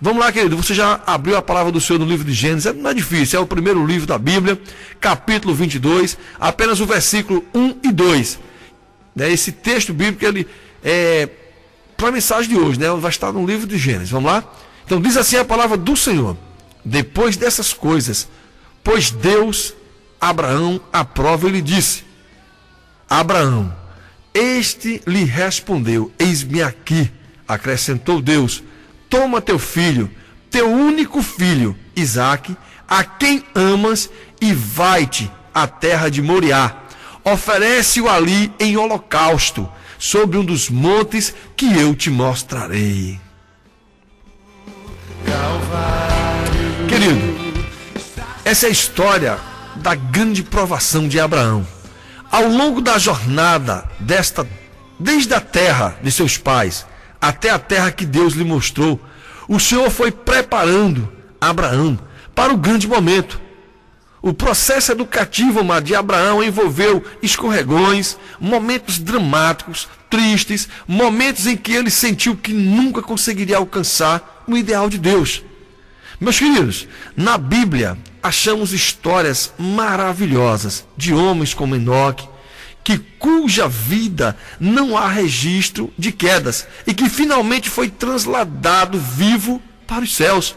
Vamos lá, querido, você já abriu a palavra do Senhor no livro de Gênesis, não é difícil, é o primeiro livro da Bíblia, capítulo 22, apenas o versículo 1 e 2. Esse texto bíblico, ele é para a mensagem de hoje, vai estar no livro de Gênesis, vamos lá? Então diz assim a palavra do Senhor: depois dessas coisas, pois Deus Abraão à prova, ele disse: Abraão, este lhe respondeu: eis-me aqui. Acrescentou Deus: toma teu filho, teu único filho, Isaque, a quem amas, e vai-te à terra de Moriá. Oferece-o ali em holocausto, sobre um dos montes que eu te mostrarei. Querido, essa é a história da grande provação de Abraão. Ao longo da jornada desde a terra de seus pais até a terra que Deus lhe mostrou, o Senhor foi preparando Abraão para o grande momento. O processo educativo, amado, de Abraão envolveu escorregões, momentos dramáticos, tristes, momentos em que ele sentiu que nunca conseguiria alcançar o ideal de Deus. Meus queridos, na Bíblia achamos histórias maravilhosas de homens como Enoque, cuja vida não há registro de quedas e que finalmente foi transladado vivo para os céus.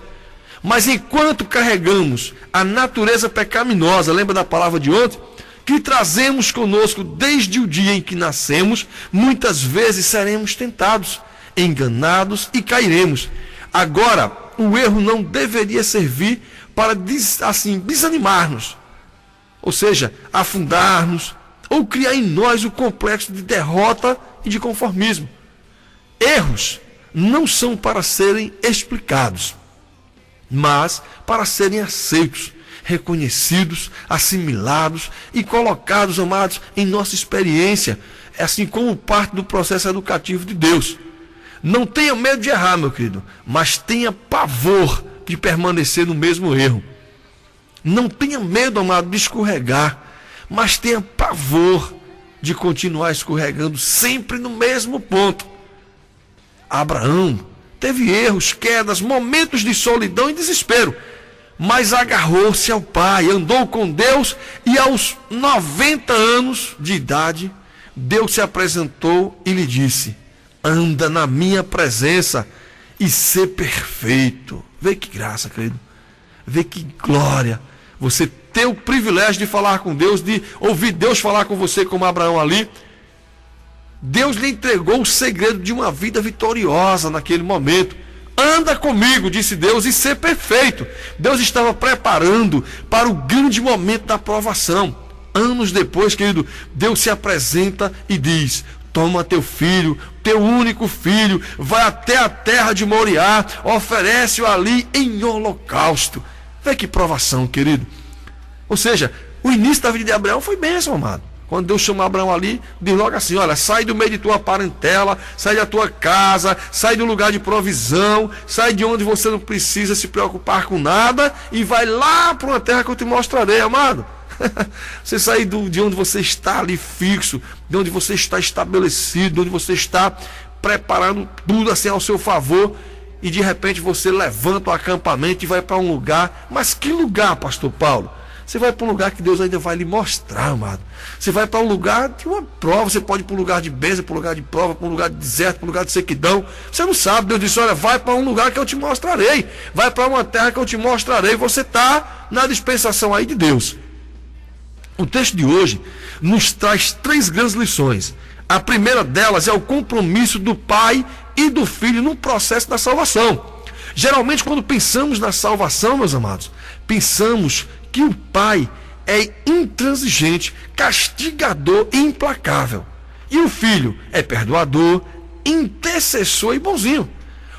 Mas enquanto carregamos a natureza pecaminosa, lembra da palavra de ontem? Que trazemos conosco desde o dia em que nascemos, muitas vezes seremos tentados, enganados e cairemos. Agora, o erro não deveria servir para desanimar-nos, ou seja, afundar-nos, ou criar em nós o complexo de derrota e de conformismo. Erros não são para serem explicados, mas para serem aceitos, reconhecidos, assimilados e colocados, amados, em nossa experiência, assim como parte do processo educativo de Deus. Não tenha medo de errar, meu querido, mas tenha pavor de permanecer no mesmo erro. Não tenha medo, amado, de escorregar, mas tenha pavor de continuar escorregando sempre no mesmo ponto. Abraão teve erros, quedas, momentos de solidão e desespero, mas agarrou-se ao Pai, andou com Deus, e aos 90 anos de idade, Deus se apresentou e lhe disse: anda na minha presença e ser perfeito. Vê que graça, querido. Vê que glória. Você ter o privilégio de falar com Deus, de ouvir Deus falar com você como Abraão ali. Deus lhe entregou o segredo de uma vida vitoriosa naquele momento. Anda comigo, disse Deus, e ser perfeito. Deus estava preparando para o grande momento da provação. Anos depois, querido, Deus se apresenta e diz: toma teu filho, teu único filho, vai até a terra de Moriá, oferece-o ali em holocausto. Vê que provação, querido. Ou seja, o início da vida de Abraão foi bênção, amado. Quando Deus chama Abraão ali, diz logo assim: olha, sai do meio de tua parentela, sai da tua casa, sai do lugar de provisão, sai de onde você não precisa se preocupar com nada e vai lá para uma terra que eu te mostrarei, amado. Você sair de onde você está ali fixo, de onde você está estabelecido, de onde você está preparando tudo assim ao seu favor, e de repente você levanta o acampamento e vai para um lugar. Mas que lugar, pastor Paulo? Você vai para um lugar que Deus ainda vai lhe mostrar, amado. Você vai para um lugar de uma prova. Você pode ir para um lugar de bênção, para um lugar de prova, para um lugar de deserto, para um lugar de sequidão. Você não sabe. Deus disse: olha, vai para um lugar que eu te mostrarei. Vai para uma terra que eu te mostrarei. Você está na dispensação aí de Deus. O texto de hoje nos traz 3 grandes lições. A primeira delas é o compromisso do pai e do filho no processo da salvação. Geralmente, quando pensamos na salvação, meus amados, pensamos que o pai é intransigente, castigador e implacável. E o filho é perdoador, intercessor e bonzinho.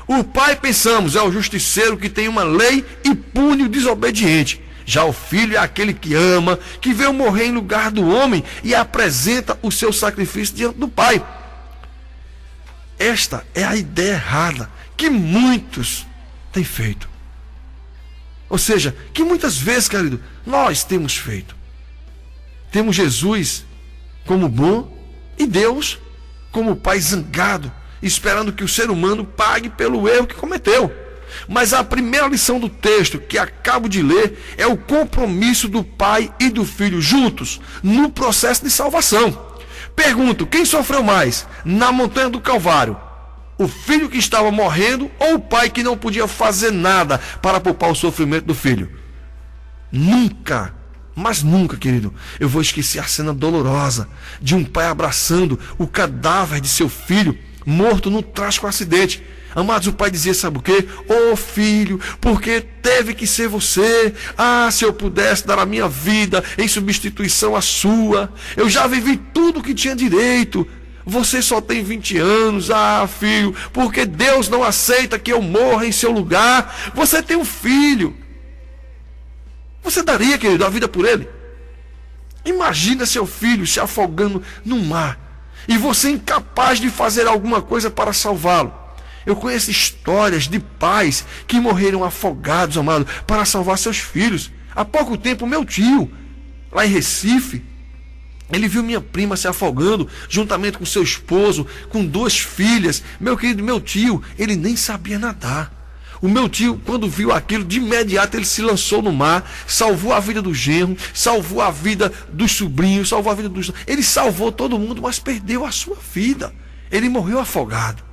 O pai, pensamos, é o justiceiro que tem uma lei e pune o desobediente. Já o filho é aquele que ama, que veio morrer em lugar do homem e apresenta o seu sacrifício diante do pai. Esta é a ideia errada que muitos têm feito. Ou seja, que muitas vezes, querido, nós temos feito. Temos Jesus como bom e Deus como pai zangado, esperando que o ser humano pague pelo erro que cometeu. Mas a primeira lição do texto que acabo de ler é o compromisso do pai e do filho juntos no processo de salvação. Pergunto, quem sofreu mais na montanha do Calvário? O filho que estava morrendo ou o pai que não podia fazer nada para poupar o sofrimento do filho? Nunca, mas nunca, querido, eu vou esquecer a cena dolorosa de um pai abraçando o cadáver de seu filho morto num trágico acidente. Amados, o pai dizia, sabe o quê? Ô filho, porque teve que ser você. Ah, se eu pudesse dar a minha vida em substituição à sua. Eu já vivi tudo que tinha direito. Você só tem 20 anos. Ah, filho, porque Deus não aceita que eu morra em seu lugar. Você tem um filho. Você daria, querido, a vida por ele? Imagina seu filho se afogando no mar e você incapaz de fazer alguma coisa para salvá-lo. Eu conheço histórias de pais que morreram afogados, amado, para salvar seus filhos. Há pouco tempo, meu tio, lá em Recife, ele viu minha prima se afogando, juntamente com seu esposo, com 2 filhas. Meu querido, meu tio, ele nem sabia nadar. O meu tio, quando viu aquilo, de imediato ele se lançou no mar, salvou a vida do genro, salvou a vida dos sobrinhos, salvou a vida dos... Ele salvou todo mundo, mas perdeu a sua vida. Ele morreu afogado.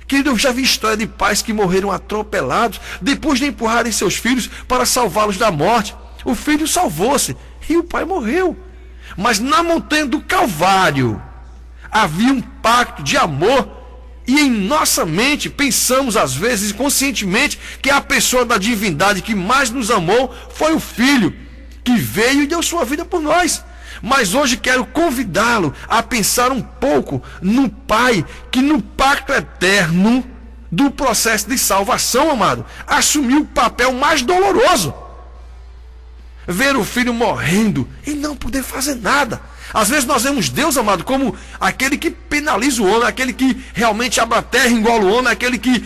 Querido, eu já vi história de pais que morreram atropelados depois de empurrarem seus filhos para salvá-los da morte. O filho salvou-se e o pai morreu. Mas na montanha do Calvário havia um pacto de amor. E em nossa mente pensamos às vezes conscientemente que a pessoa da divindade que mais nos amou foi o Filho, que veio e deu sua vida por nós. Mas hoje quero convidá-lo a pensar um pouco no Pai, que no pacto eterno do processo de salvação, amado, assumiu o papel mais doloroso. Ver o filho morrendo e não poder fazer nada. Às vezes nós vemos Deus, amado, como aquele que penaliza o homem, aquele que realmente abre a terra, engola o homem, aquele que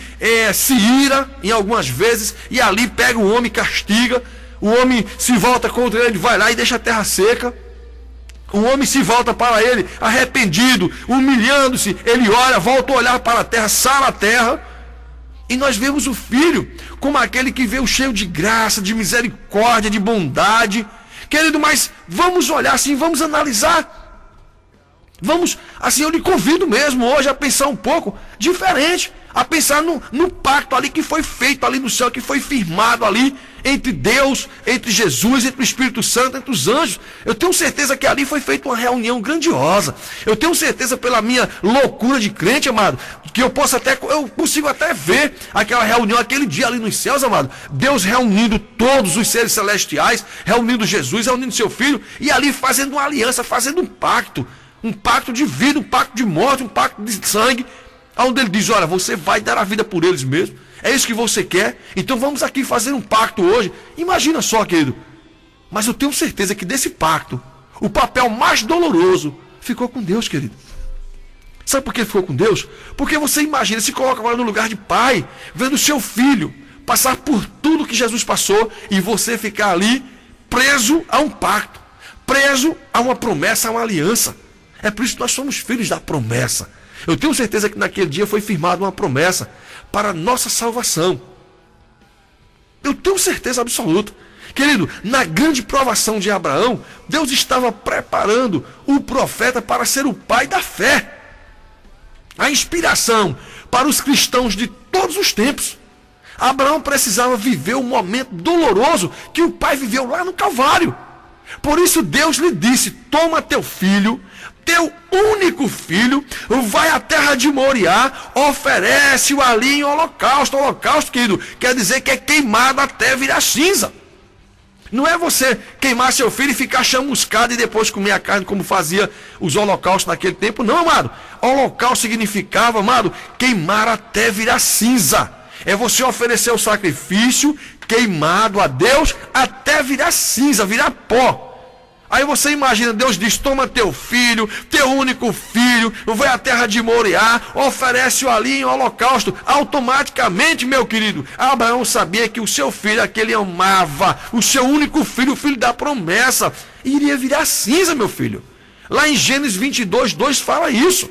se ira em algumas vezes e ali pega o homem e castiga. O homem se volta contra ele, vai lá e deixa a terra seca. O homem se volta para ele arrependido, humilhando-se, ele ora, volta a olhar para a terra, sara a terra. E nós vemos o Filho como aquele que veio cheio de graça, de misericórdia, de bondade. Querido, mas vamos olhar assim, vamos analisar. Vamos, assim, eu lhe convido mesmo hoje a pensar um pouco diferente. A pensar no pacto ali que foi feito ali no céu, que foi firmado ali entre Deus, entre Jesus, entre o Espírito Santo, entre os anjos. Eu tenho certeza que ali foi feita uma reunião grandiosa. Eu tenho certeza pela minha loucura de crente, amado, que eu consigo até ver aquela reunião, aquele dia ali nos céus, amado. Deus reunindo todos os seres celestiais, reunindo Jesus, reunindo seu Filho, e ali fazendo uma aliança, fazendo um pacto de vida, um pacto de morte, um pacto de sangue, onde ele diz, olha, você vai dar a vida por eles mesmo, é isso que você quer, então vamos aqui fazer um pacto hoje. Imagina só, querido, mas eu tenho certeza que desse pacto, o papel mais doloroso ficou com Deus, querido. Sabe por que ficou com Deus? Porque você imagina, se coloca agora no lugar de pai, vendo seu filho passar por tudo que Jesus passou, e você ficar ali preso a um pacto, preso a uma promessa, a uma aliança. É por isso que nós somos filhos da promessa. Eu tenho certeza que naquele dia foi firmada uma promessa para a nossa salvação. Eu tenho certeza absoluta. Querido, na grande provação de Abraão, Deus estava preparando o profeta para ser o pai da fé. A inspiração para os cristãos de todos os tempos. Abraão precisava viver o momento doloroso que o pai viveu lá no Calvário. Por isso Deus lhe disse, toma teu filho, teu único filho, vai à terra de Moriá, oferece-o ali em holocausto. Holocausto, querido, quer dizer que é queimado até virar cinza. Não é você queimar seu filho e ficar chamuscado e depois comer a carne como fazia os holocaustos naquele tempo. Não, amado. Holocausto significava, amado, queimar até virar cinza. É você oferecer o sacrifício queimado a Deus até virar cinza, virar pó. Aí você imagina, Deus diz, toma teu filho, teu único filho, vai à terra de Moriá, oferece-o ali em holocausto. Automaticamente, meu querido, Abraão sabia que o seu filho, aquele amava, o seu único filho, o filho da promessa, iria virar cinza, meu filho. Lá em Gênesis 22:2 fala isso.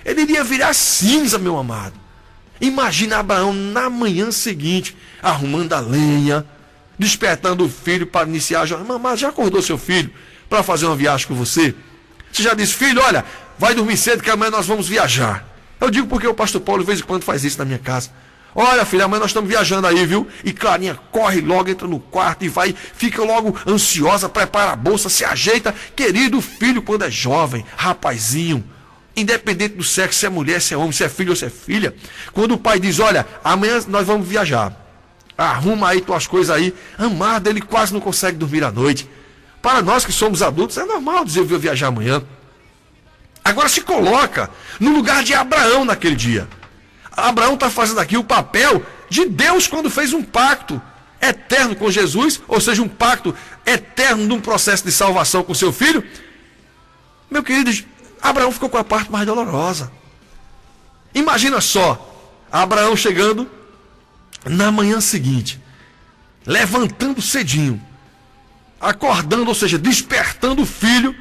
Ele iria virar cinza, meu amado. Imagina Abraão na manhã seguinte, arrumando a lenha, despertando o filho para iniciar a jornada. Mamãe, já acordou seu filho para fazer uma viagem com você? Você já disse, filho, olha, vai dormir cedo que amanhã nós vamos viajar. Eu digo porque o pastor Paulo de vez em quando faz isso na minha casa. Olha, filho, amanhã nós estamos viajando aí, viu? E Clarinha corre logo, entra no quarto e vai, fica logo ansiosa, prepara a bolsa, se ajeita. Querido filho, quando é jovem, rapazinho, independente do sexo, se é mulher, se é homem, se é filho ou se é filha, quando o pai diz, olha, amanhã nós vamos viajar, arruma aí tuas coisas aí, amado, ele quase não consegue dormir à noite. Para nós que somos adultos, é normal dizer, eu vou viajar amanhã. Agora se coloca no lugar de Abraão naquele dia. Abraão está fazendo aqui o papel de Deus quando fez um pacto eterno com Jesus, ou seja, um pacto eterno num processo de salvação com seu filho. Meu querido, Abraão ficou com a parte mais dolorosa. Imagina só, Abraão chegando na manhã seguinte, levantando cedinho, acordando, ou seja, despertando o filho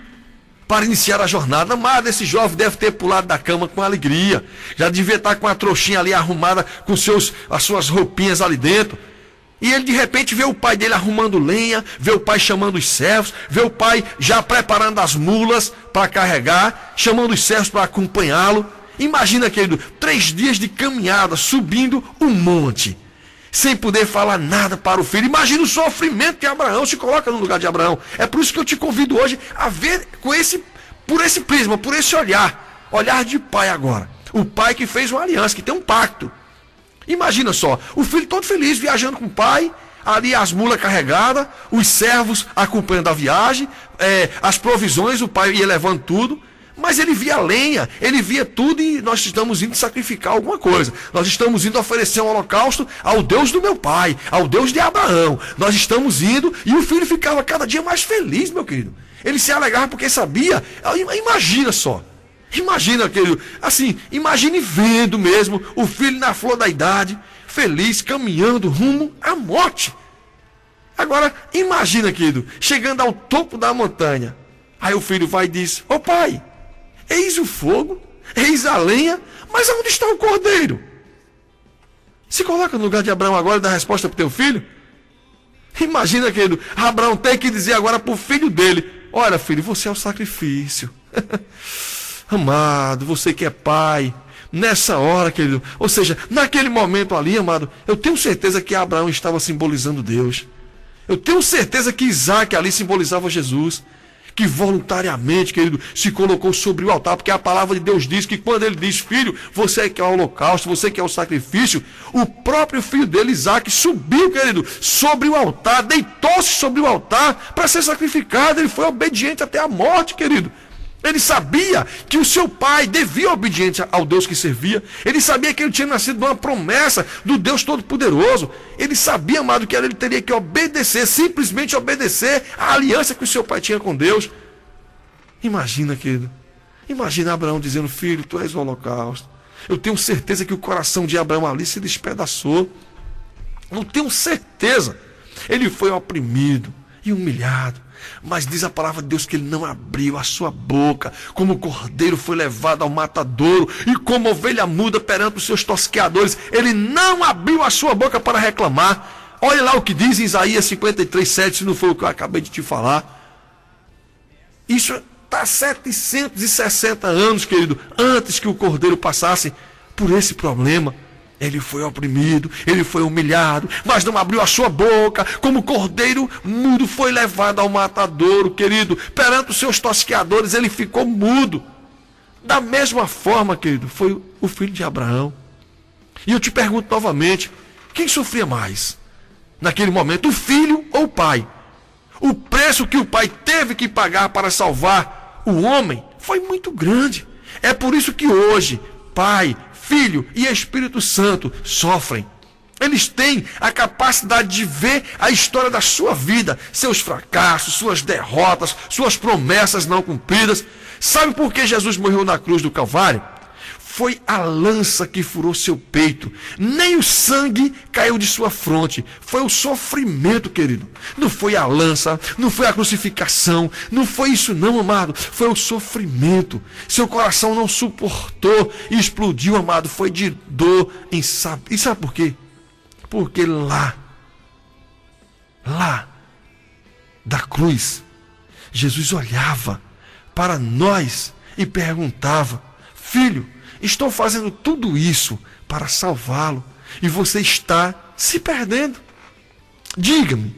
para iniciar a jornada. Amado, esse jovem deve ter pulado da cama com alegria, já devia estar com a trouxinha ali arrumada, com as suas roupinhas ali dentro. E ele de repente vê o pai dele arrumando lenha, vê o pai chamando os servos, vê o pai já preparando as mulas para carregar, chamando os servos para acompanhá-lo. Imagina, querido, 3 dias de caminhada, subindo um monte, sem poder falar nada para o filho. Imagina o sofrimento de Abraão, se coloca no lugar de Abraão. É por isso que eu te convido hoje a ver por esse prisma, por esse olhar de pai agora. O pai que fez uma aliança, que tem um pacto. Imagina só, o filho todo feliz, viajando com o pai, ali as mulas carregadas, os servos acompanhando a viagem, as provisões, o pai ia levando tudo. Mas ele via lenha, ele via tudo e nós estamos indo sacrificar alguma coisa. Nós estamos indo oferecer um holocausto ao Deus do meu pai, ao Deus de Abraão. Nós estamos indo e o filho ficava cada dia mais feliz, meu querido. Ele se alegrava porque sabia. Imagina só. Imagina, querido. Assim, imagine vendo mesmo o filho na flor da idade, feliz, caminhando rumo à morte. Agora, imagina, querido, chegando ao topo da montanha. Aí o filho vai e diz, ô pai, eis o fogo, eis a lenha, mas onde está o cordeiro? Se coloca no lugar de Abraão agora e dá a resposta para o teu filho. Imagina, querido, Abraão tem que dizer agora para o filho dele, olha filho, você é o sacrifício. Amado, você que é pai, nessa hora, querido, ou seja, naquele momento ali, amado, eu tenho certeza que Abraão estava simbolizando Deus. Eu tenho certeza que Isaac ali simbolizava Jesus, que voluntariamente, querido, se colocou sobre o altar, porque a palavra de Deus diz que quando ele diz, filho, você que é o holocausto, você que é o sacrifício, o próprio filho dele, Isaac, subiu, querido, sobre o altar, deitou-se sobre o altar para ser sacrificado. Ele foi obediente até a morte, querido. Ele sabia que o seu pai devia obediência ao Deus que servia. Ele sabia que ele tinha nascido de uma promessa do Deus Todo-Poderoso. Ele sabia, amado, que ele teria que obedecer, simplesmente obedecer à aliança que o seu pai tinha com Deus. Imagina, querido. Imagina Abraão dizendo, filho, tu és o holocausto. Eu tenho certeza que o coração de Abraão ali se despedaçou. Eu tenho certeza. Ele foi oprimido e humilhado. Mas diz a palavra de Deus que ele não abriu a sua boca, como o cordeiro foi levado ao matadouro, e como ovelha muda perante os seus tosqueadores, ele não abriu a sua boca para reclamar. Olha lá o que diz em Isaías 53:7, se não foi o que eu acabei de te falar. Isso está 760 anos, querido, antes que o cordeiro passasse por esse problema. Ele foi oprimido, ele foi humilhado, mas não abriu a sua boca, como cordeiro mudo foi levado ao matadouro, querido, perante os seus tosqueadores, ele ficou mudo. Da mesma forma, querido, foi o filho de Abraão. E eu te pergunto novamente, quem sofria mais naquele momento, o filho ou o pai? O preço que o pai teve que pagar para salvar o homem foi muito grande. É por isso que hoje, pai, Filho e Espírito Santo sofrem. Eles têm a capacidade de ver a história da sua vida, seus fracassos, suas derrotas, suas promessas não cumpridas. Sabe por que Jesus morreu na cruz do Calvário? foi a lança que furou seu peito, nem o sangue caiu de sua fronte. Foi o sofrimento, querido. Não foi a lança, não foi a crucificação, não foi isso não, amado. Foi o sofrimento. Seu coração não suportou e explodiu, amado. Foi de dor em sabe. E sabe por quê? Porque lá da cruz, Jesus olhava para nós e perguntava: filho, estou fazendo tudo isso para salvá-lo e você está se perdendo. Diga-me,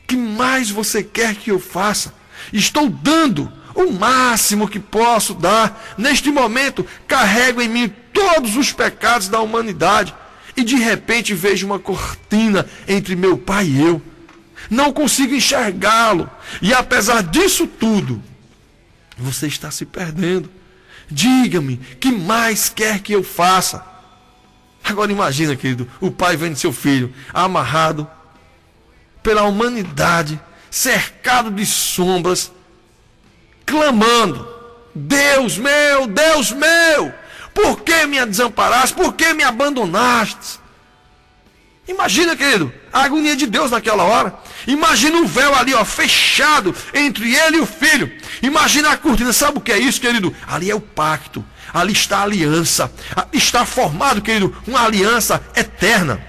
que mais você quer que eu faça? Estou dando o máximo que posso dar. Neste momento, carrego em mim todos os pecados da humanidade e de repente vejo uma cortina entre meu pai e eu. Não consigo enxergá-lo. E apesar disso tudo, você está se perdendo. Diga-me, que mais quer que eu faça? Agora imagina, querido, o pai vendo seu filho amarrado pela humanidade, cercado de sombras, clamando: Deus meu, por que me desamparaste? Por que me abandonaste? Imagina, querido, a agonia de Deus naquela hora. Imagina o véu ali, fechado entre ele e o filho. Imagina a cortina. Sabe o que é isso, querido? Ali é o pacto. Ali está a aliança. Está formado, querido, uma aliança eterna.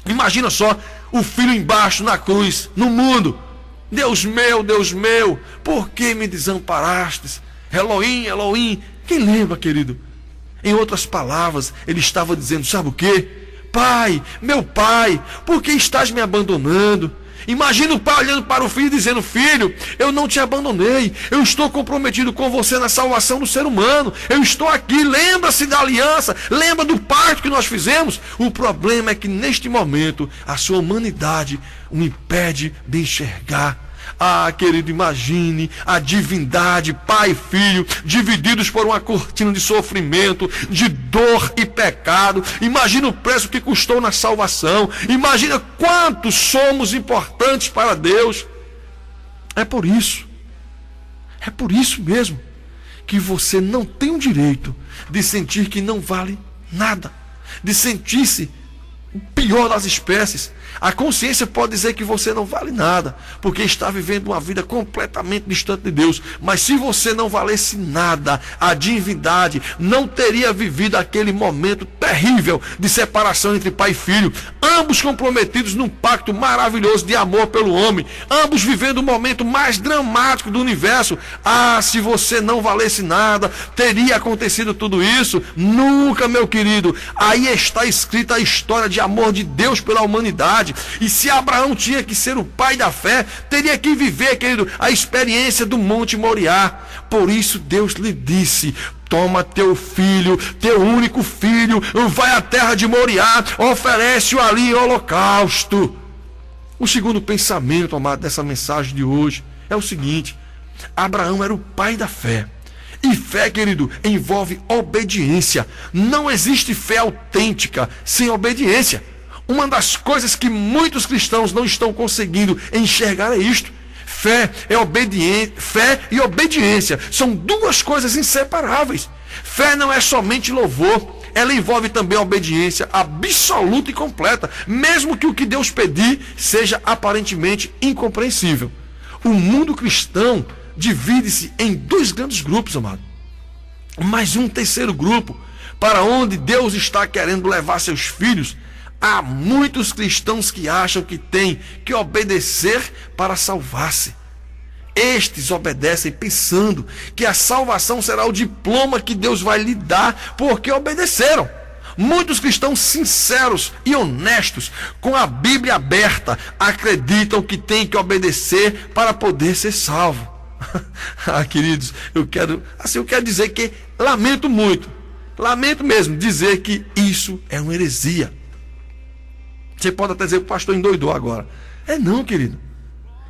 Imagina só o filho embaixo na cruz, no mundo. Deus meu, por que me desamparastes? Elohim, Elohim. Quem lembra, querido? Em outras palavras, ele estava dizendo, sabe o quê? Pai, meu pai, por que estás me abandonando? Imagina o pai olhando para o filho e dizendo: filho, eu não te abandonei, eu estou comprometido com você na salvação do ser humano, eu estou aqui, lembra-se da aliança, lembra do pacto que nós fizemos. O problema é que neste momento a sua humanidade o impede de enxergar. Ah, querido, imagine a divindade, pai e filho, divididos por uma cortina de sofrimento, de dor e pecado. Imagina o preço que custou na salvação. Imagina quantos somos importantes para Deus. É por isso mesmo, que você não tem o direito de sentir que não vale nada, de sentir-se o pior das espécies. A consciência pode dizer que você não vale nada, porque está vivendo uma vida completamente distante de Deus. Mas se você não valesse nada, a divindade não teria vivido aquele momento terrível de separação entre pai e filho, ambos comprometidos num pacto maravilhoso de amor pelo homem, ambos vivendo o momento mais dramático do universo. Ah, se você não valesse nada, teria acontecido tudo isso? Nunca, meu querido. Aí está escrita a história de amor de Deus pela humanidade. E se Abraão tinha que ser o pai da fé, teria que viver, querido, a experiência do Monte Moriá. Por isso Deus lhe disse: toma teu filho, teu único filho, vai à terra de Moriá, oferece-o ali em holocausto. O segundo pensamento, amado, dessa mensagem de hoje é o seguinte: Abraão era o pai da fé. E fé, querido, envolve obediência. Não existe fé autêntica sem obediência. Uma das coisas que muitos cristãos não estão conseguindo enxergar é isto. Fé e obediência são duas coisas inseparáveis. Fé não é somente louvor, ela envolve também obediência absoluta e completa, mesmo que o que Deus pedir seja aparentemente incompreensível. O mundo cristão divide-se em dois grandes grupos, amado. Mas um terceiro grupo, para onde Deus está querendo levar seus filhos. Há muitos cristãos que acham que têm que obedecer para salvar-se. Estes obedecem pensando que a salvação será o diploma que Deus vai lhe dar porque obedeceram. Muitos cristãos sinceros e honestos, com a Bíblia aberta, acreditam que têm que obedecer para poder ser salvo. Ah, queridos, eu quero dizer que lamento mesmo dizer que isso é uma heresia. Você pode até dizer que o pastor endoidou agora. Não, querido.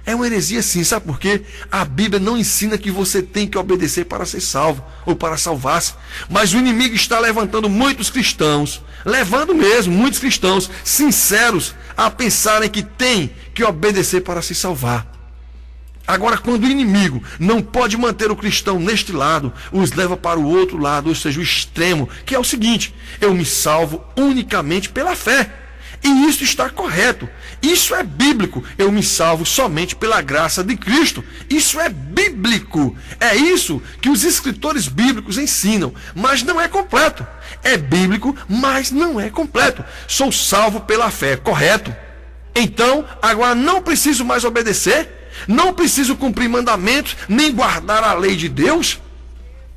É uma heresia sim. Sabe por quê? A Bíblia não ensina que você tem que obedecer para ser salvo ou para salvar-se. Mas o inimigo está levantando muitos cristãos, muitos cristãos sinceros a pensarem que tem que obedecer para se salvar. Agora, quando o inimigo não pode manter o cristão neste lado, os leva para o outro lado, ou seja, o extremo, que é o seguinte: eu me salvo unicamente pela fé. E isso está correto. Isso é bíblico. Eu me salvo somente pela graça de Cristo. Isso é bíblico. É isso que os escritores bíblicos ensinam. Mas não é completo. É bíblico, mas não é completo. Sou salvo pela fé. Correto? Então, agora não preciso mais obedecer? Não preciso cumprir mandamentos, nem guardar a lei de Deus?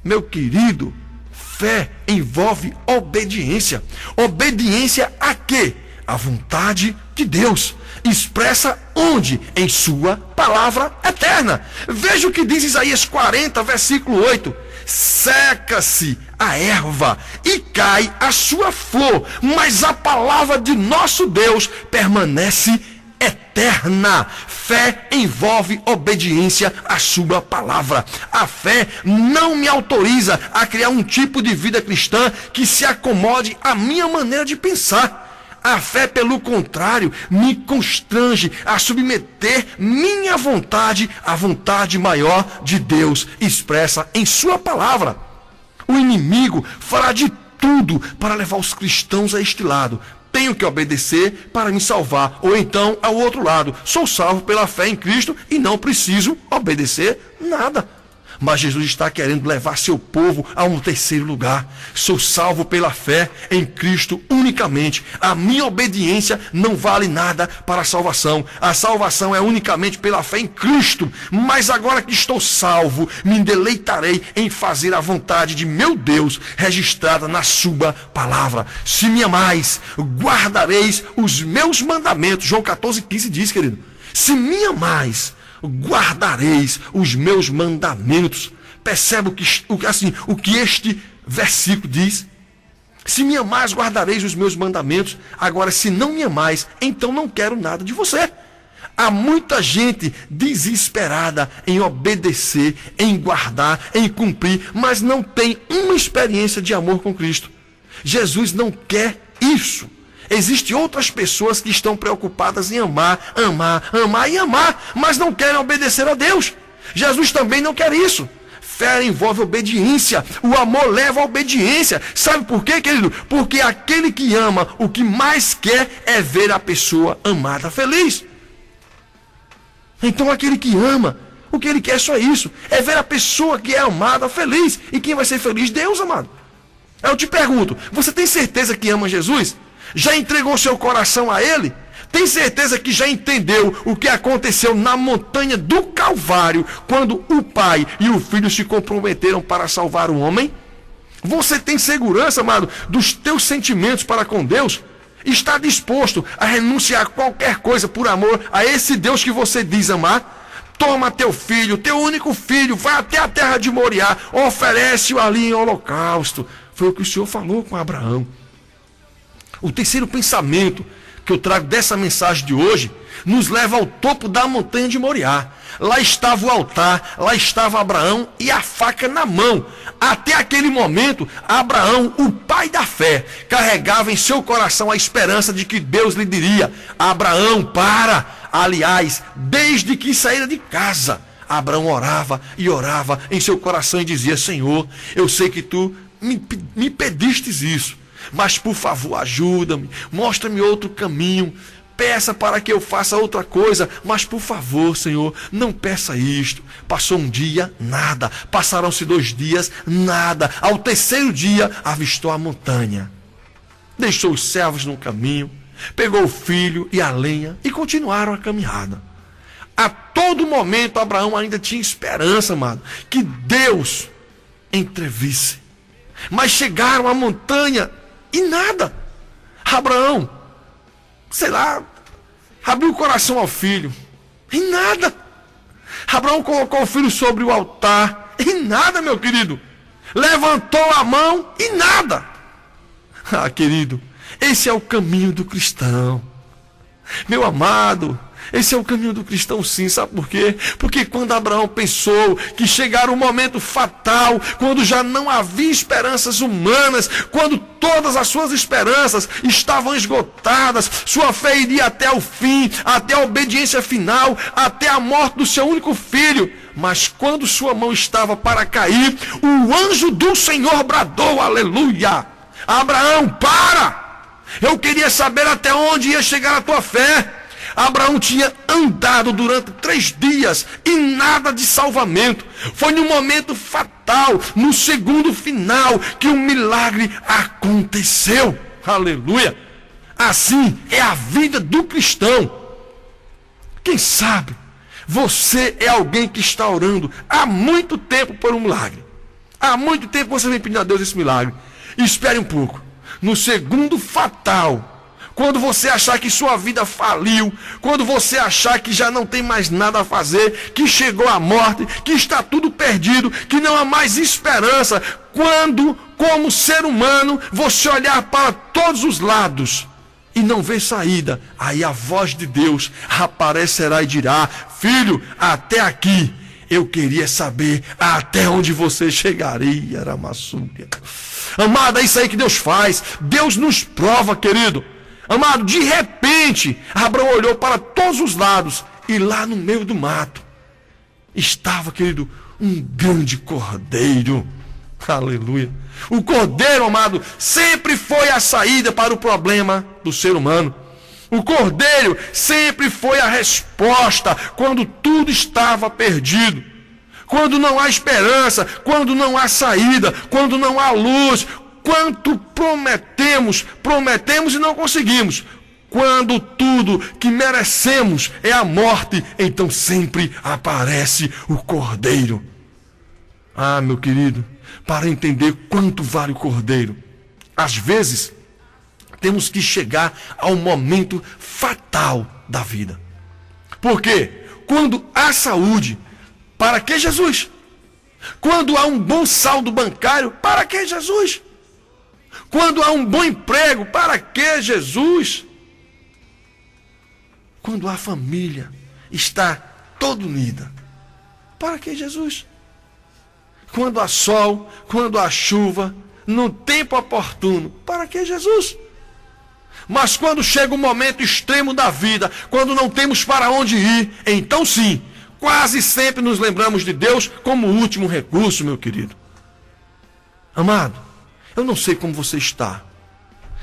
Meu querido, fé envolve obediência. Obediência a quê? A vontade de Deus, expressa onde? Em sua palavra eterna. Veja o que diz Isaías 40, versículo 8. Seca-se a erva e cai a sua flor, mas a palavra de nosso Deus permanece eterna. Fé envolve obediência à sua palavra. A fé não me autoriza a criar um tipo de vida cristã que se acomode à minha maneira de pensar. A fé, pelo contrário, me constrange a submeter minha vontade à vontade maior de Deus, expressa em sua palavra. O inimigo fará de tudo para levar os cristãos a este lado. Tenho que obedecer para me salvar. Ou então, ao outro lado, sou salvo pela fé em Cristo e não preciso obedecer nada. Mas Jesus está querendo levar seu povo a um terceiro lugar. Sou salvo pela fé em Cristo unicamente. A minha obediência não vale nada para a salvação. A salvação é unicamente pela fé em Cristo. Mas agora que estou salvo, me deleitarei em fazer a vontade de meu Deus, registrada na sua palavra. Se me amais, guardareis os meus mandamentos. João 14,15 diz, querido. Se me amais, guardareis os meus mandamentos. Percebe o que este versículo diz? Se me amais, guardareis os meus mandamentos. Agora, se não me amais, então não quero nada de você. Há muita gente desesperada em obedecer, em guardar, em cumprir, mas não tem uma experiência de amor com Cristo. Jesus não quer isso. Existem outras pessoas que estão preocupadas em amar, mas não querem obedecer a Deus. Jesus também não quer isso. Fé envolve obediência. O amor leva à obediência. Sabe por quê, querido? Porque aquele que ama, o que mais quer é ver a pessoa amada feliz. Então aquele que ama, o que ele quer é só isso. É ver a pessoa que é amada feliz. E quem vai ser feliz? Deus, amado. Eu te pergunto, você tem certeza que ama Jesus? Já entregou seu coração a Ele? Tem certeza que já entendeu o que aconteceu na montanha do Calvário, quando o Pai e o Filho se comprometeram para salvar o homem? Você tem segurança, amado, dos teus sentimentos para com Deus? Está disposto a renunciar a qualquer coisa por amor a esse Deus que você diz amar? Toma teu filho, teu único filho, vai até a terra de Moriá, oferece-o ali em holocausto. Foi o que o Senhor falou com Abraão. O terceiro pensamento que eu trago dessa mensagem de hoje nos leva ao topo da montanha de Moriá. Lá estava o altar, lá estava Abraão e a faca na mão. Até aquele momento, Abraão, o pai da fé, carregava em seu coração a esperança de que Deus lhe diria: Abraão, para! Aliás, desde que saíra de casa, Abraão orava e orava em seu coração e dizia: Senhor, eu sei que tu me pedistes isso, mas por favor ajuda-me, mostra-me outro caminho, peça para que eu faça outra coisa, mas por favor, Senhor, não peça isto. Passou um dia, nada. Passaram-se 2 dias, nada. Ao terceiro dia, avistou a montanha. Deixou os servos no caminho, pegou o filho e a lenha e continuaram a caminhada. A todo momento, Abraão ainda tinha esperança, amado, que Deus entrevisse. Mas chegaram à montanha e nada. Abraão, sei lá, abriu o coração ao filho e nada. Abraão colocou o filho sobre o altar e nada, meu querido. Levantou a mão e nada. Ah, querido, esse é o caminho do cristão. Meu amado, Esse é o caminho do cristão, sim. Sabe por quê? Porque quando Abraão pensou que chegara um momento fatal, quando já não havia esperanças humanas, quando todas as suas esperanças estavam esgotadas, sua fé iria até o fim, até a obediência final, até a morte do seu único filho. Mas quando sua mão estava para cair, o anjo do Senhor bradou, aleluia: Abraão, para! Eu queria saber até onde ia chegar a tua fé. Abraão tinha andado durante 3 dias e nada de salvamento. Foi no momento fatal, no segundo final, que o milagre aconteceu. Aleluia! Assim é a vida do cristão. Quem sabe você é alguém que está orando há muito tempo por um milagre. Há muito tempo você vem pedindo a Deus esse milagre. Espere um pouco. No segundo fatal, quando você achar que sua vida faliu, quando você achar que já não tem mais nada a fazer, que chegou a morte, que está tudo perdido, que não há mais esperança, quando, como ser humano, você olhar para todos os lados e não ver saída, aí a voz de Deus aparecerá e dirá: filho, até aqui. Eu queria saber até onde você chegaria, Aramassúria. Amado, é isso aí que Deus faz. Deus nos prova, querido. Amado, de repente, Abraão olhou para todos os lados e lá no meio do mato estava, querido, um grande cordeiro. Aleluia. O cordeiro, amado, sempre foi a saída para o problema do ser humano. O cordeiro sempre foi a resposta quando tudo estava perdido. Quando não há esperança, quando não há saída, quando não há luz. Quanto prometemos e não conseguimos. Quando tudo que merecemos é a morte, então sempre aparece o cordeiro. Ah, meu querido, para entender quanto vale o cordeiro, às vezes temos que chegar ao momento fatal da vida. Por quê? Quando há saúde, para que Jesus? Quando há um bom saldo bancário, para que Jesus? Quando há um bom emprego, para que Jesus? Quando a família está toda unida, para que Jesus? Quando há sol, quando há chuva, no tempo oportuno, para que Jesus? Mas quando chega o momento extremo da vida, quando não temos para onde ir, então sim, quase sempre nos lembramos de Deus como último recurso, meu querido. Amado, eu não sei como você está.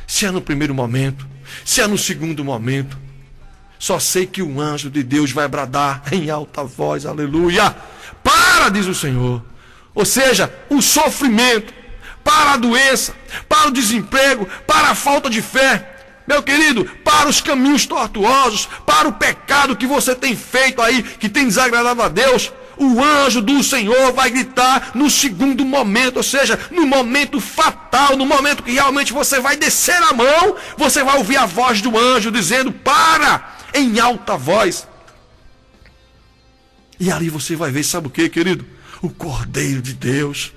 Se é no primeiro momento, se é no segundo momento. Só sei que o anjo de Deus vai bradar em alta voz, aleluia. Para, diz o Senhor. Ou seja, o sofrimento, para a doença, para o desemprego, para a falta de fé. Meu querido, para os caminhos tortuosos, para o pecado que você tem feito aí, que tem desagradado a Deus. O anjo do Senhor vai gritar no segundo momento, ou seja, no momento fatal, no momento que realmente você vai descer a mão, você vai ouvir a voz do anjo dizendo: para, em alta voz. E ali você vai ver, sabe o que, querido? O Cordeiro de Deus,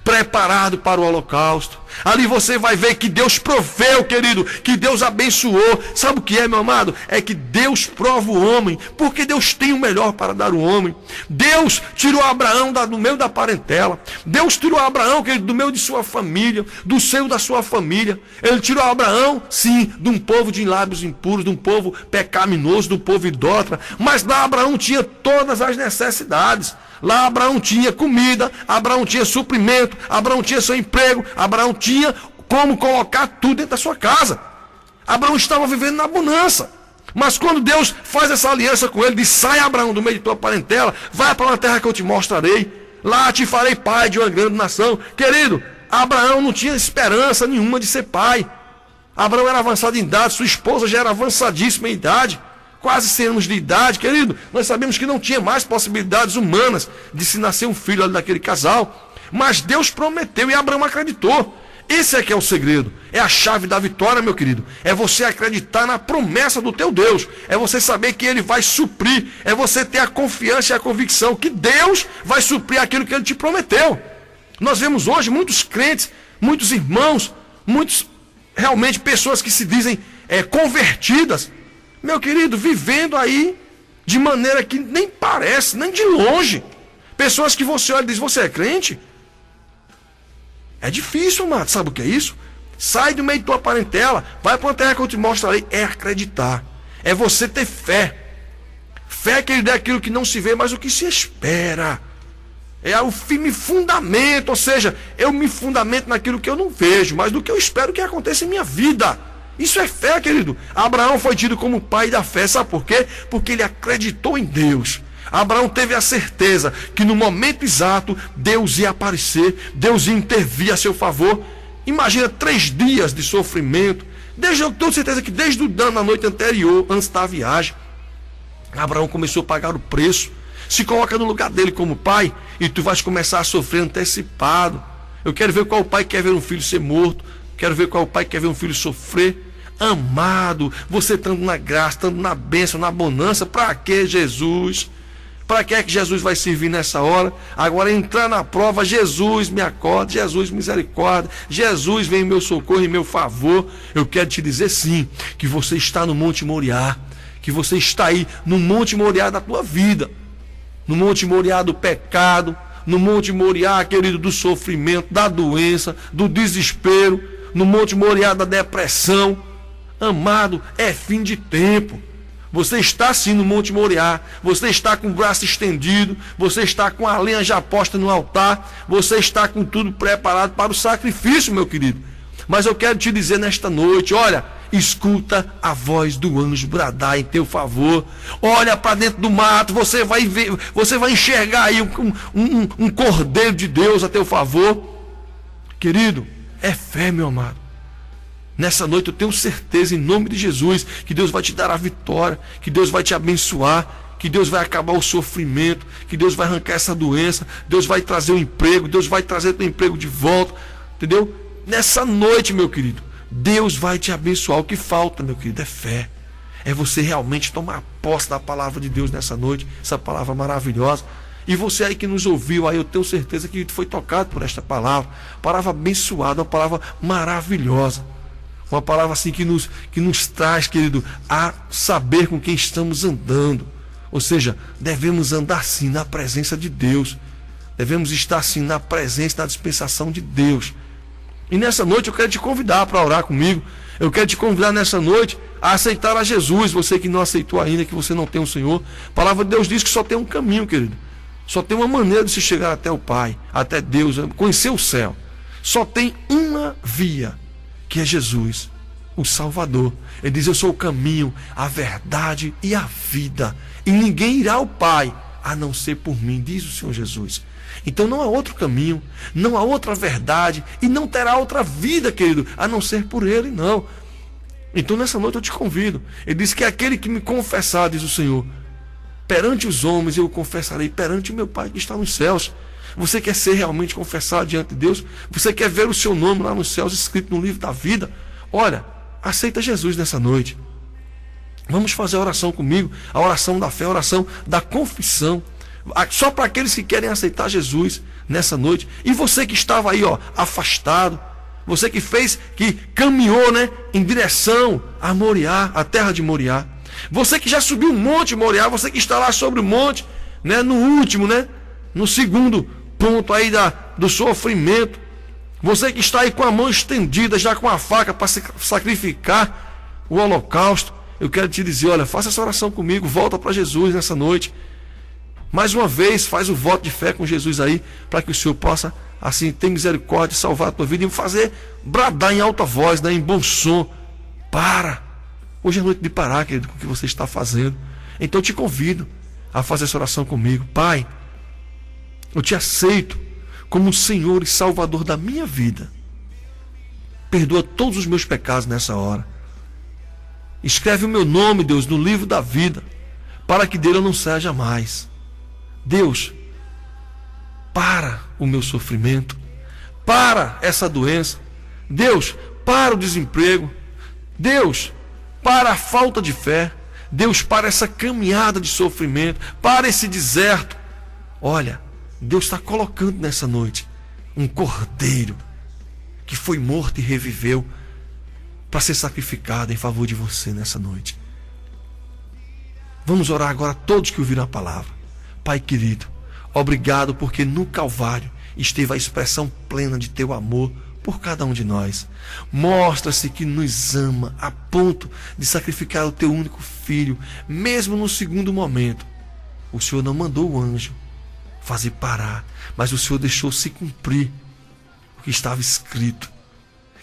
preparado para o holocausto. Ali você vai ver que Deus proveu, querido, que Deus abençoou. Sabe o que é, meu amado? É que Deus prova o homem, porque Deus tem o melhor para dar ao homem. Deus tirou Abraão do meio da parentela. Deus tirou Abraão, querido, do meio de sua família, do seio da sua família. Ele tirou Abraão, sim, de um povo de lábios impuros, de um povo pecaminoso, de um povo idólatra. Mas lá Abraão tinha todas as necessidades. Lá Abraão tinha comida, Abraão tinha suprimento, Abraão tinha seu emprego, Abraão tinha como colocar tudo dentro da sua casa. Abraão estava vivendo na bonança. Mas quando Deus faz essa aliança com ele, diz: sai, Abraão, do meio de tua parentela, vai para uma terra que eu te mostrarei, lá te farei pai de uma grande nação. Querido, Abraão não tinha esperança nenhuma de ser pai. Abraão era avançado em idade, sua esposa já era avançadíssima em idade. Quase 100 anos de idade, querido, nós sabemos que não tinha mais possibilidades humanas de se nascer um filho ali daquele casal. Mas Deus prometeu e Abraão acreditou. Esse é que é o segredo, é a chave da vitória, meu querido. É você acreditar na promessa do teu Deus. É você saber que Ele vai suprir. É você ter a confiança e a convicção que Deus vai suprir aquilo que Ele te prometeu. Nós vemos hoje muitos crentes, muitos irmãos, muitos realmente pessoas que se dizem convertidas, meu querido, vivendo aí de maneira que nem parece, nem de longe. Pessoas que você olha e diz, você é crente? É difícil, amado. Sabe o que é isso? Sai do meio da tua parentela, vai para uma terra que eu te mostrarei. É acreditar, é você ter fé. Fé, querido, é aquilo que não se vê, mas o que se espera. É o firme fundamento, ou seja, eu me fundamento naquilo que eu não vejo, mas do que eu espero que aconteça em minha vida. Isso é fé, querido. Abraão foi tido como pai da fé, sabe por quê? Porque ele acreditou em Deus. Abraão teve a certeza que no momento exato Deus ia aparecer, Deus ia intervir a seu favor. Imagina 3 dias de sofrimento. Eu tenho certeza que desde o dano na noite anterior, antes da viagem, Abraão começou a pagar o preço. Se coloca no lugar dele como pai e tu vais começar a sofrer antecipado. Eu quero ver qual pai quer ver um filho ser morto. Quero ver qual pai quer ver um filho sofrer. Amado, você estando na graça, estando na bênção, na bonança, para que Jesus? Para que é que Jesus vai servir nessa hora? Agora entrar na prova, Jesus me acorda, Jesus misericórdia, Jesus vem em meu socorro e meu favor. Eu quero te dizer sim, que você está no Monte Moriá, que você está aí no Monte Moriá da tua vida, no Monte Moriá do pecado, no Monte Moriá, querido, do sofrimento, da doença, do desespero, no Monte Moriá da depressão. Amado, é fim de tempo. Você está sim no Monte Moriá, você está com o braço estendido, você está com a lenha já posta no altar, você está com tudo preparado para o sacrifício, meu querido. Mas eu quero te dizer nesta noite, olha, escuta a voz do anjo bradar em teu favor. Olha para dentro do mato, você vai ver, você vai enxergar aí um cordeiro de Deus a teu favor. Querido, é fé, meu amado. Nessa noite eu tenho certeza, em nome de Jesus, que Deus vai te dar a vitória, que Deus vai te abençoar, que Deus vai acabar o sofrimento, que Deus vai arrancar essa doença, Deus vai trazer o emprego, Deus vai trazer o emprego de volta, entendeu? Nessa noite, meu querido, Deus vai te abençoar. O que falta, meu querido, é fé. É você realmente tomar posse da palavra de Deus nessa noite, essa palavra maravilhosa. E você aí que nos ouviu, aí eu tenho certeza que foi tocado por esta palavra abençoada, uma palavra maravilhosa. Uma palavra assim que nos traz, querido, a saber com quem estamos andando. Ou seja, devemos andar sim na presença de Deus. Devemos estar sim na presença, na dispensação de Deus. E nessa noite eu quero te convidar para orar comigo. Eu quero te convidar nessa noite a aceitar a Jesus. Você que não aceitou ainda, que você não tem o Senhor. A palavra de Deus diz que só tem um caminho, querido. Só tem uma maneira de se chegar até o Pai, até Deus, conhecer o céu. Só tem uma via, que é Jesus, o Salvador. Ele diz, eu sou o caminho, a verdade e a vida. E ninguém irá ao Pai, a não ser por mim, diz o Senhor Jesus. Então não há outro caminho, não há outra verdade, e não terá outra vida, querido, a não ser por Ele, não. Então nessa noite eu te convido. Ele diz que aquele que me confessar, diz o Senhor, perante os homens eu o confessarei, perante o meu Pai que está nos céus. Você quer ser realmente confessado diante de Deus? Você quer ver o seu nome lá nos céus escrito no livro da vida? Olha, aceita Jesus nessa noite. Vamos fazer a oração comigo, a oração da fé, a oração da confissão. Só para aqueles que querem aceitar Jesus nessa noite. E você que estava aí, afastado, você que caminhou, em direção a Moriá, a terra de Moriá. Você que já subiu o monte Moriá, você que está lá sobre o monte, no último, no segundo ponto aí do sofrimento. Você que está aí com a mão estendida, já com a faca para sacrificar o holocausto. Eu quero te dizer, olha, faça essa oração comigo, volta para Jesus nessa noite. Mais uma vez, faz o voto de fé com Jesus aí, para que o Senhor possa, assim, ter misericórdia, salvar a tua vida e fazer bradar em alta voz, em bom som. Para! Hoje é noite de parar, querido, com o que você está fazendo. Então eu te convido a fazer essa oração comigo. Pai, eu te aceito como o Senhor e Salvador da minha vida. Perdoa todos os meus pecados nessa hora. Escreve o meu nome, Deus, no livro da vida, para que dele eu não saia jamais. Deus, para o meu sofrimento, para essa doença. Deus, para o desemprego. Deus, para a falta de fé. Deus, para essa caminhada de sofrimento, para esse deserto. Olha, Deus está colocando nessa noite um cordeiro que foi morto e reviveu para ser sacrificado em favor de você nessa noite. Vamos orar agora todos que ouviram a palavra. Pai querido, obrigado porque no Calvário esteve a expressão plena de teu amor por cada um de nós. Mostra-se que nos ama a ponto de sacrificar o teu único filho, mesmo no segundo momento. O Senhor não mandou o anjo fazer parar, mas o Senhor deixou se cumprir o que estava escrito,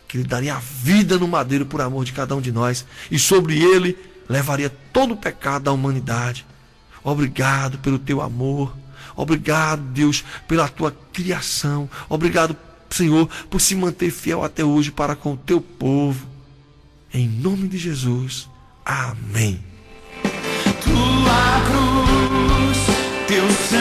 que ele daria a vida no madeiro por amor de cada um de nós, e sobre ele levaria todo o pecado da humanidade. Obrigado pelo teu amor. Obrigado, Deus, pela tua criação. Obrigado, Senhor, por se manter fiel até hoje para com o teu povo. Em nome de Jesus. Amém. Tua cruz, teu sangue.